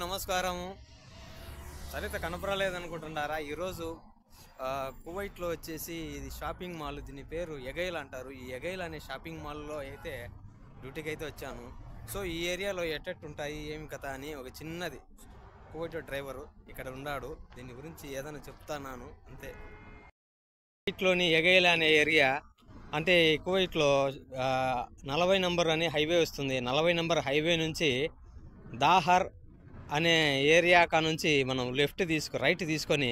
నమస్కారము. సరిత కనపరాలేదనుకుంటున్నారా? ఈరోజు కువైట్లో వచ్చేసి ఇది షాపింగ్ మాల్, దీని పేరు ఎగైల్ అంటారు. ఈ ఎగైల్ అనే షాపింగ్ మాల్లో అయితే డ్యూటీకి అయితే వచ్చాను. సో ఈ ఏరియాలో ఎట్టెట్టుంటాయి ఏమి కథ అని ఒక చిన్నది కువైట్ డ్రైవరు ఇక్కడ ఉన్నాడు, దీని గురించి ఏదైనా చెప్తాను అంతే. కువైట్లోని ఎగైల్ అనే ఏరియా అంటే కువైట్లో 40 నంబర్ అనే హైవే వస్తుంది. 40 నంబర్ హైవే నుంచి దాహర్ అనే ఏరియా నుంచి మనం రైట్ తీసుకొని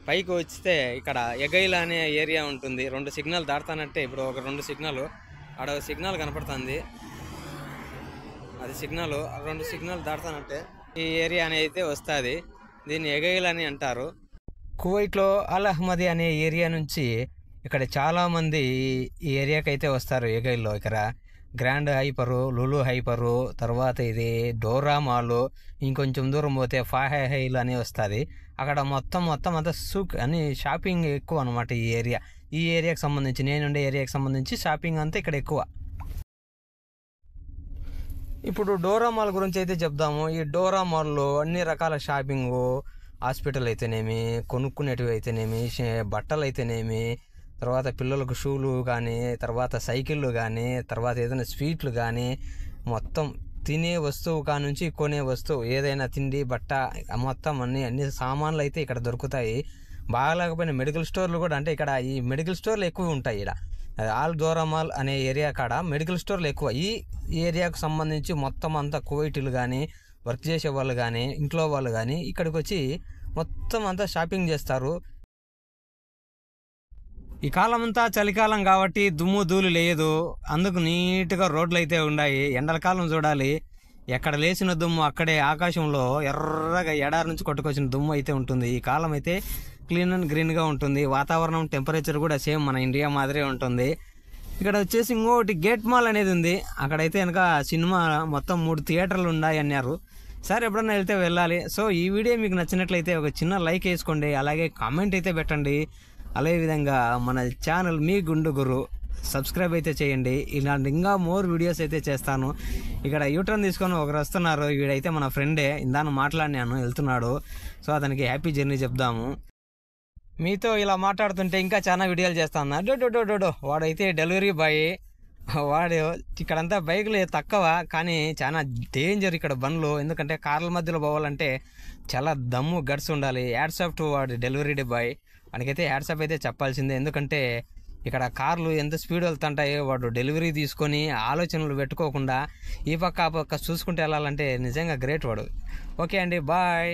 పైకి వస్తే ఇక్కడ ఎగైల్ అనే ఏరియా ఉంటుంది. 2 సిగ్నల్ దాటుతానంటే ఇప్పుడు ఒక 2 సిగ్నల్ ఆడ సిగ్నల్ కనపడుతుంది, అది సిగ్నల్. 2 సిగ్నల్ దాటుతానంటే ఈ ఏరియా అనేది అయితే వస్తుంది. దీన్ని ఎగైల్ అని అంటారు. కువైట్లో అల్ అహ్మదీ అనే ఏరియా నుంచి ఇక్కడ చాలామంది ఈ ఏరియాకి అయితే వస్తారు. ఎగైల్లో ఇక్కడ గ్రాండ్ హైపరు, లులు హైపరు, తర్వాత ఇది డోరా మాల్, ఇంకొంచెం దూరం పోతే ఫాహైల్ అని వస్తుంది. అక్కడ మొత్తం అంతా సూక్ అని షాపింగ్ ఎక్కువ అనమాట. ఈ ఏరియాకి సంబంధించి, నేనుండే ఏరియాకి సంబంధించి షాపింగ్ అంతా ఇక్కడ ఎక్కువ. ఇప్పుడు డోరా మాల్ గురించి అయితే చెప్దాము. ఈ డోరా మాల్లో అన్ని రకాల షాపింగు, హాస్పిటల్ అయితేనేమి, కొనుక్కునేటివి అయితేనేమి, బట్టలు అయితేనేమి, తర్వాత పిల్లలకు షూలు కానీ, తర్వాత సైకిళ్ళు కానీ, తర్వాత ఏదైనా స్వీట్లు కానీ, మొత్తం తినే వస్తువు కానుంచి కొనే వస్తువు ఏదైనా తిండి బట్ట మొత్తం అన్ని సామాన్లు అయితే ఇక్కడ దొరుకుతాయి. బాగాలేకపోయిన మెడికల్ స్టోర్లు కూడా, అంటే ఇక్కడ ఈ మెడికల్ స్టోర్లు ఎక్కువ ఉంటాయి. ఇక్కడ ఆల్ డోరా మాల్ అనే ఏరియా కాడ మెడికల్ స్టోర్లు ఎక్కువ. ఈ ఏరియాకు సంబంధించి మొత్తం అంతా కువైటీలు కానీ, వర్క్ చేసే వాళ్ళు కానీ, ఇంట్లో వాళ్ళు కానీ ఇక్కడికి వచ్చి మొత్తం అంతా షాపింగ్ చేస్తారు. ఈ కాలం అంతా చలికాలం కాబట్టి దుమ్ము ధూళి లేదు, అందుకు నీట్గా రోడ్లు అయితే ఉన్నాయి. ఎండల కాలం చూడాలి, ఎక్కడ లేచిన దుమ్ము అక్కడే ఆకాశంలో ఎర్రగా ఎడారి నుంచి కొట్టుకొచ్చిన దుమ్ము అయితే ఉంటుంది. ఈ కాలం అయితే క్లీన్ అండ్ గ్రీన్గా ఉంటుంది. వాతావరణం టెంపరేచర్ కూడా సేమ్ మన ఇండియా మాదిరే ఉంటుంది. ఇక్కడ వచ్చేసి ఇంకోటి గేట్ మాల్ అనేది ఉంది. అక్కడైతే కనుక సినిమా మొత్తం 3 థియేటర్లు ఉన్నాయి అన్నారు. సరే ఎప్పుడన్నా వెళ్తే వెళ్ళాలి. సో ఈ వీడియో మీకు నచ్చినట్లయితే ఒక చిన్న లైక్ వేసుకోండి, అలాగే కామెంట్ అయితే పెట్టండి. అదేవిధంగా మన ఛానల్ మీ గుండు గురు సబ్స్క్రైబ్ అయితే చేయండి. ఇలాంటి ఇంకా మోర్ వీడియోస్ అయితే చేస్తాను. ఇక్కడ యూటర్న్ తీసుకొని ఒకరు వస్తున్నారు, వీడైతే మన ఫ్రెండే, ఇందాను మాట్లాడినాను, వెళ్తున్నాడు. సో అతనికి హ్యాపీ జర్నీ చెప్దాము. మీతో ఇలా మాట్లాడుతుంటే ఇంకా చాలా వీడియోలు చేస్తాను. డో వాడైతే డెలివరీ బాయ్. వాడు ఇక్కడంతా బైకులు తక్కువ కానీ చాలా డేంజర్ ఇక్కడ బండ్లు, ఎందుకంటే కార్ల మధ్యలో పోవాలంటే చాలా దమ్ము గట్స్ ఉండాలి. హ్యాట్సాప్ టు వాడు డెలివరీ బాయ్, వాడికైతే హ్యాట్సాప్ అయితే చెప్పాల్సిందే. ఎందుకంటే ఇక్కడ కార్లు ఎంత స్పీడ్ వెళ్తుంటాయో వాడు డెలివరీ తీసుకొని ఆలోచనలు పెట్టుకోకుండా ఈ పక్క ఆ పక్క చూసుకుంటూ వెళ్ళాలంటే నిజంగా గ్రేట్ వాడు. ఓకే అండి, బాయ్.